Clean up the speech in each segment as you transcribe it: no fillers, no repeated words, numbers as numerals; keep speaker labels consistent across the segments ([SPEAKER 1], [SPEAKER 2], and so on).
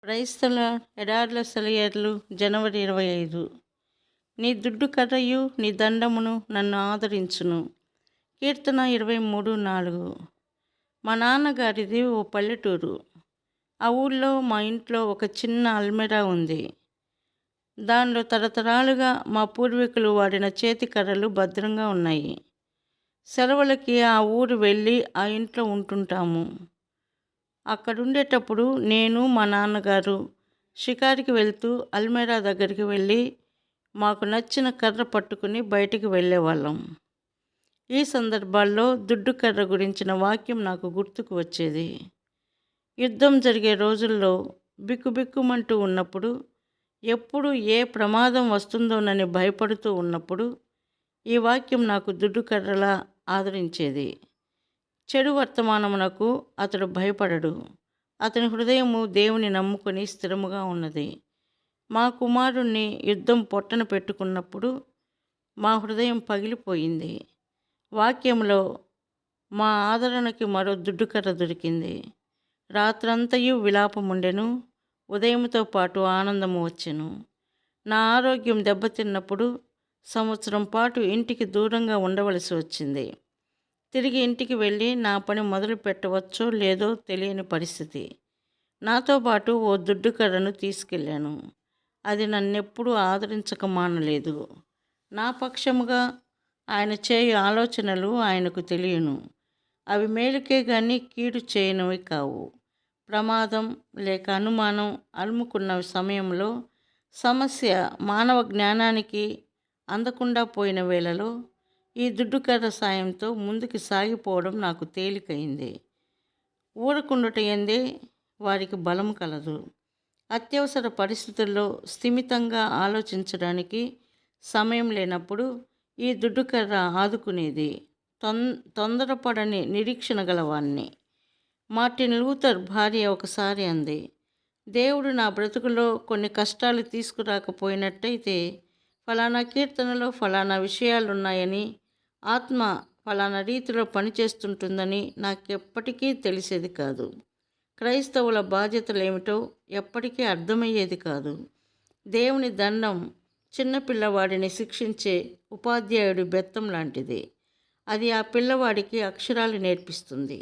[SPEAKER 1] క్రైస్తల ఎడార్ల సెలయేర్లు జనవరి 25. నీ దుడ్డు కర్రయు నీ దండమును నన్ను ఆదరించును. కీర్తన 23:4. మా నాన్నగారిది ఓ పల్లెటూరు. ఆ ఊళ్ళో మా ఇంట్లో ఒక చిన్న అల్మెరా ఉంది. దానిలో తరతరాలుగా మా పూర్వీకులు వాడిన చేతి కర్రలు భద్రంగా ఉన్నాయి. సెలవులకి ఆ ఊరు వెళ్ళి ఆ ఇంట్లో ఉంటుంటాము. అక్కడుండేటప్పుడు నేను మా నాన్నగారు షికారుకి వెళ్తూ అల్మెరా దగ్గరికి వెళ్ళి మాకు నచ్చిన కర్ర పట్టుకుని బయటికి వెళ్ళేవాళ్ళం. ఈ సందర్భాల్లో దుడ్డు కర్ర గురించిన వాక్యం నాకు గుర్తుకు వచ్చేది. యుద్ధం జరిగే రోజుల్లో బిక్కుబిక్కుమంటూ ఉన్నప్పుడు, ఎప్పుడు ఏ ప్రమాదం వస్తుందోనని భయపడుతూ ఉన్నప్పుడు ఈ వాక్యం నాకు దుడ్డు కర్రలా ఆదరించేది. చెడు వర్తమానమునకు అతడు భయపడడు. అతని హృదయము దేవుని నమ్ముకొని స్థిరముగా ఉన్నది. మా కుమారుణ్ణి యుద్ధం పొట్టన పెట్టుకున్నప్పుడు మా హృదయం పగిలిపోయింది. వాక్యంలో మా ఆదరణకి మరో దుడ్డుకర్ర దొరికింది. రాత్రంతయు విలాపముండెను, ఉదయంతో పాటు ఆనందము వచ్చెను. నా ఆరోగ్యం దెబ్బతిన్నప్పుడు సంవత్సరం పాటు ఇంటికి దూరంగా ఉండవలసి వచ్చింది. తిరిగి ఇంటికి వెళ్ళి నా పని మొదలు పెట్టవచ్చో లేదో తెలియని పరిస్థితి. నాతో పాటు ఓ దుడ్డు కర్రను తీసుకెళ్ళాను. అది నన్నెప్పుడూ ఆదరించక మానలేదు. నా పక్షముగా ఆయన చేయు ఆలోచనలు ఆయనకు తెలియను. అవి మేలుకే గాని కీడు చేయనివి కావు. ప్రమాదం లేక అనుమానం అలుముకున్న సమయంలో, సమస్య మానవ జ్ఞానానికి అందకుండా పోయిన వేళలో ఈ దుడ్డుకర్ర సాయంతో ముందుకు సాగిపోవడం నాకు తేలికైంది. ఊరకుండుట ఎందే వారికి బలం కలదు. అత్యవసర పరిస్థితుల్లో స్థిమితంగా ఆలోచించడానికి సమయం లేనప్పుడు ఈ దుడ్డుకర్ర ఆదుకునేది. తొందరపడని నిరీక్షణ గలవాన్ని. మార్టిన్ లూథర్ భార్య ఒకసారి అంది, దేవుడు నా బ్రతుకులో కొన్ని కష్టాలు తీసుకురాకపోయినట్టయితే ఫలానా కీర్తనలో ఫలానా విషయాలున్నాయని, ఆత్మ ఫలానా రీతిలో పనిచేస్తుంటుందని నాకెప్పటికీ తెలిసేది కాదు. క్రైస్తవుల బాధ్యతలేమిటో ఎప్పటికీ అర్థమయ్యేది కాదు. దేవుని దండం చిన్నపిల్లవాడిని శిక్షించే ఉపాధ్యాయుడి బెత్తం లాంటిది. అది ఆ పిల్లవాడికి అక్షరాలు నేర్పిస్తుంది.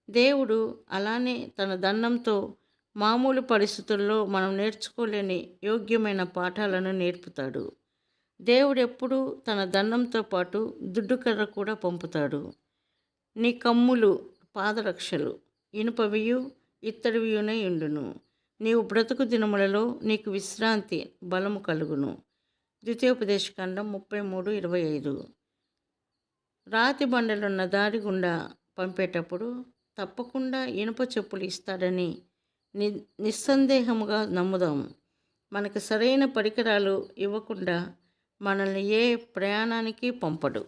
[SPEAKER 1] దేవుడు అలానే తన దండంతో మామూలు పరిస్థితుల్లో మనం నేర్చుకోలేని యోగ్యమైన పాఠాలను నేర్పుతాడు. దేవుడెప్పుడూ తన దండంతో పాటు దుడ్డుకర్ర కూడా పంపుతాడు. నీ కమ్ములు పాదరక్షలు ఇనుపవియు ఇత్తడివియునై ఉండును. నీవు బ్రతుకు దినములలో నీకు విశ్రాంతి బలము కలుగును. ద్వితీయోపదేశకాండం 33:25. రాతి బండలున్న దారి గుండా పంపేటప్పుడు తప్పకుండా ఇనుప చెప్పులు ఇస్తాడని నిస్సందేహముగా నమ్ముదాం. మనకు సరైన పరికరాలు ఇవ్వకుండా మనల్ని ఏ ప్రయాణానికి పంపడు.